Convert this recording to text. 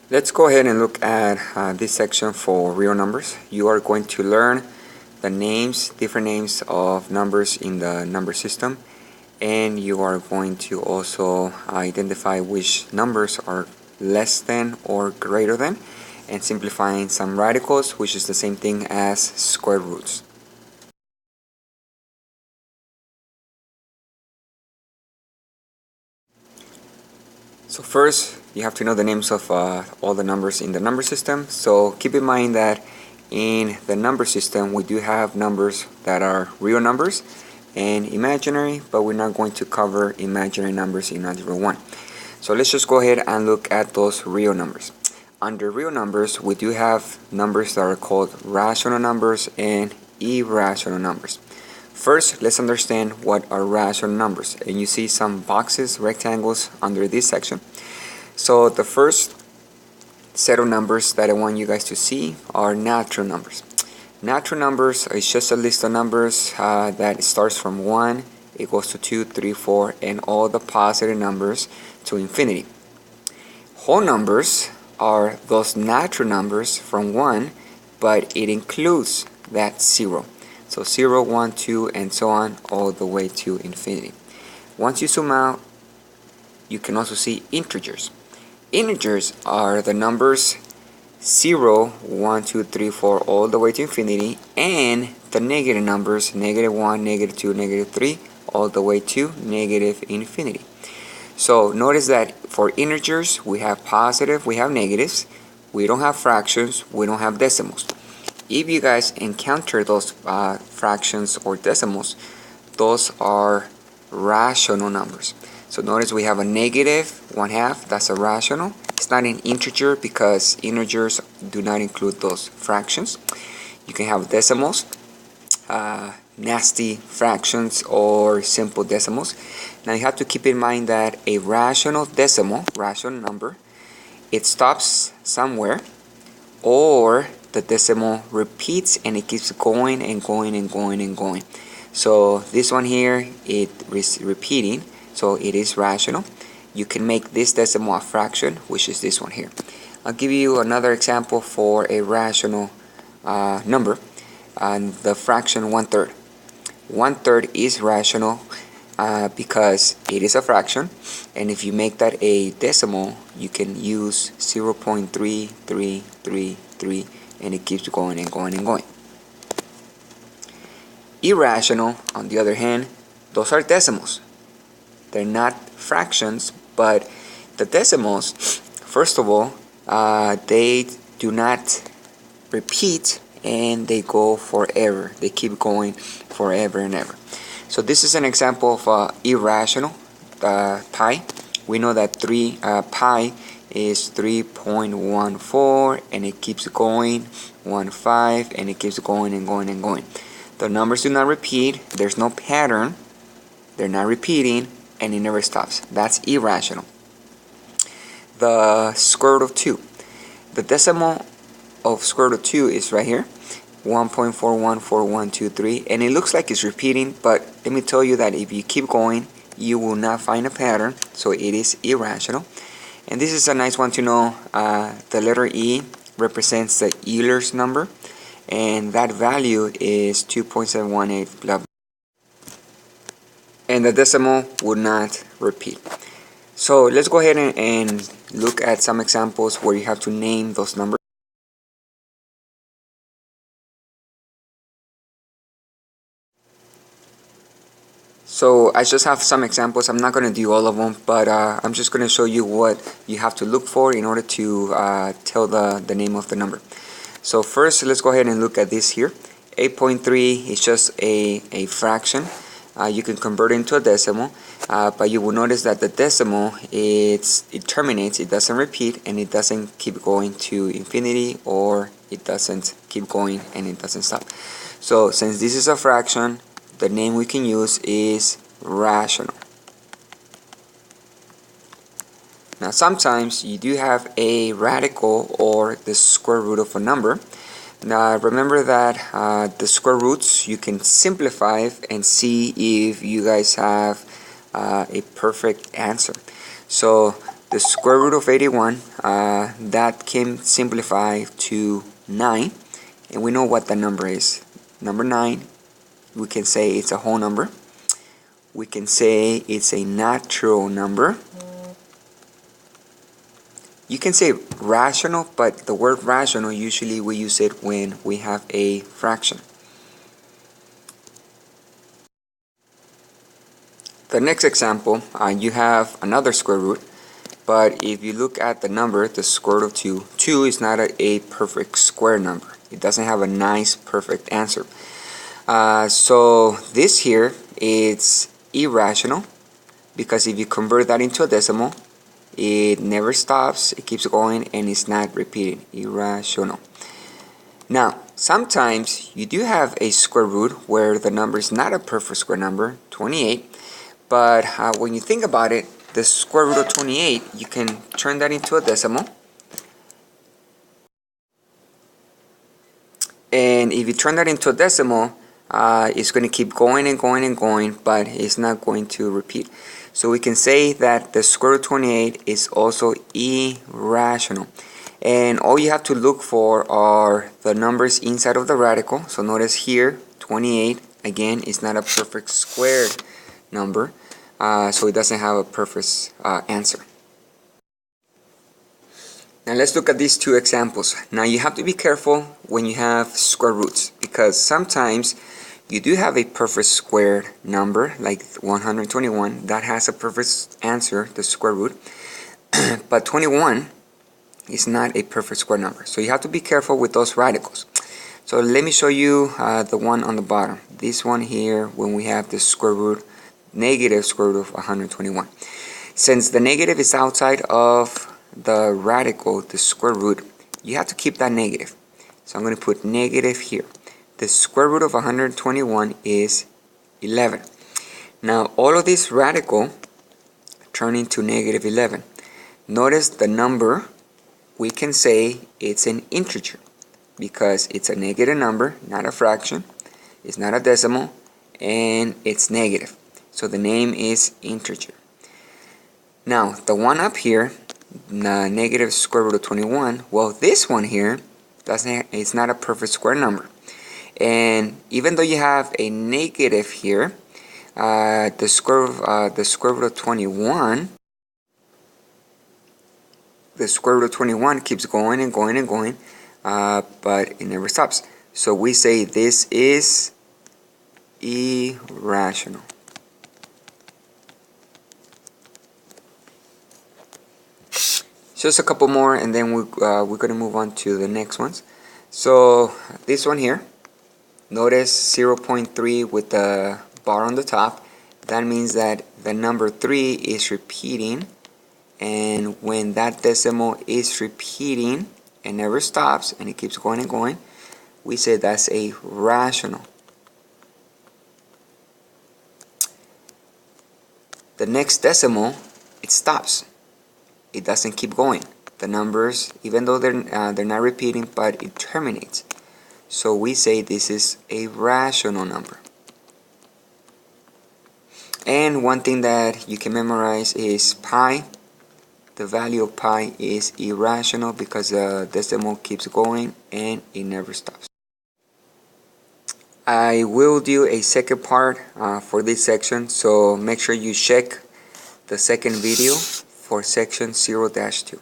Let's go ahead and look at this section for real numbers. You are going to learn the names, different names of numbers in the number system, and you are going to also identify which numbers are less than or greater than, and simplifying some radicals, which is the same thing as square roots. So first, you have to know the names of all the numbers in the number system. So keep in mind that in the number system, we do have numbers that are real numbers and imaginary, but we're not going to cover imaginary numbers in Algebra 1. So let's just go ahead and look at those real numbers. Under real numbers, we do have numbers that are called rational numbers and irrational numbers. First, let's understand what are rational numbers. And you see some boxes, rectangles under this section. So the first set of numbers that I want you guys to see are natural numbers. Natural numbers is just a list of numbers that starts from 1, it goes to 2, 3, 4, and all the positive numbers to infinity. Whole numbers are those natural numbers from 1, but it includes that 0. So 0, 1, 2, and so on, all the way to infinity. Once you zoom out, you can also see integers. Integers are the numbers 0, 1, 2, 3, 4, all the way to infinity, and the negative numbers, negative 1, negative 2, negative 3, all the way to negative infinity. So notice that for integers, we have positive, we have negatives, we don't have fractions, we don't have decimals. If you guys encounter those fractions or decimals, those are rational numbers. So notice we have a negative 1/2, that's a rational. It's not an integer because integers do not include those fractions. You can have decimals, nasty fractions, or simple decimals. Now you have to keep in mind that a rational decimal, rational number, it stops somewhere, or the decimal repeats and it keeps going and going and going and going. So this one here, it is repeating, so it is rational. You can make this decimal a fraction, which is this one here. I'll give you another example for a rational number, and the fraction 1/3. 1/3 is rational because it is a fraction, and if you make that a decimal, you can use 0.3333, and it keeps going and going and going. Irrational, on the other hand, those are decimals. They're not fractions, but the decimals, first of all, they do not repeat and they go forever. They keep going forever and ever. So this is an example of irrational pi. We know that pi is 3.14, and it keeps going 1/5, and it keeps going and going and going. The numbers do not repeat, there's no pattern, they're not repeating, and it never stops. That's irrational. The square root of 2. The decimal of square root of 2 is right here, 1.414123, and it looks like it's repeating, but let me tell you that if you keep going, you will not find a pattern, so it is irrational. And this is a nice one to know. The letter E represents the Euler's number, and that value is 2.718, blah, blah. And the decimal would not repeat. So let's go ahead and look at some examples where you have to name those numbers. So I just have some examples. I'm not going to do all of them, but I'm just going to show you what you have to look for in order to tell the name of the number. So first, let's go ahead and look at this here. 8.3 is just a fraction. You can convert it into a decimal, but you will notice that the decimal, it terminates, it doesn't repeat, and it doesn't keep going to infinity, or it doesn't keep going and it doesn't stop. So since this is a fraction, the name we can use is rational. Now sometimes you do have a radical or the square root of a number. Now remember that the square roots you can simplify and see if you guys have a perfect answer. So the square root of 81, that can simplify to 9, and we know what the number is. Number 9, we can say it's a whole number. We can say it's a natural number. You can say rational, but the word rational, usually we use it when we have a fraction. The next example, you have another square root, but if you look at the number, the square root of 2, 2 is not a perfect square number. It doesn't have a nice perfect answer. So this here, it's irrational, because if you convert that into a decimal, it never stops, it keeps going, and it's not repeating. Irrational. Now, sometimes you do have a square root where the number is not a perfect square number, 28, but when you think about it, the square root of 28, you can turn that into a decimal. And if you turn that into a decimal, it's going to keep going and going and going, but it's not going to repeat. So we can say that the square root of 28 is also irrational. And all you have to look for are the numbers inside of the radical. So notice here, 28, again, is not a perfect squared number. So it doesn't have a perfect answer. Now let's look at these two examples. Now you have to be careful when you have square roots, because sometimes you do have a perfect squared number like 121 that has a perfect answer, the square root, but 21 is not a perfect square number. So you have to be careful with those radicals. So let me show you the one on the bottom. This one here, when we have the square root, negative square root of 121. Since the negative is outside of the radical, the square root, you have to keep that negative. So I'm going to put negative here. The square root of 121 is 11. Now all of this radical turn into negative 11. Notice the number, we can say it's an integer because it's a negative number, not a fraction. It's not a decimal, and it's negative. So the name is integer. Now the one up here, the negative square root of 21, well, this one here it's not a perfect square number. And even though you have a negative here, the square root of 21, the square root of 21 keeps going and going and going, but it never stops. So we say this is irrational. Just a couple more, and then we're going to move on to the next ones. So this one here, notice 0.3 with the bar on the top. That means that the number 3 is repeating, and when that decimal is repeating and never stops and it keeps going and going, we say that's a rational. The next decimal, it stops. It doesn't keep going. The numbers, even though they're not repeating, but it terminates. So we say this is a rational number. And one thing that you can memorize is pi. The value of pi is irrational because the decimal keeps going and it never stops. I will do a second part for this section, so make sure you check the second video for section 0-2.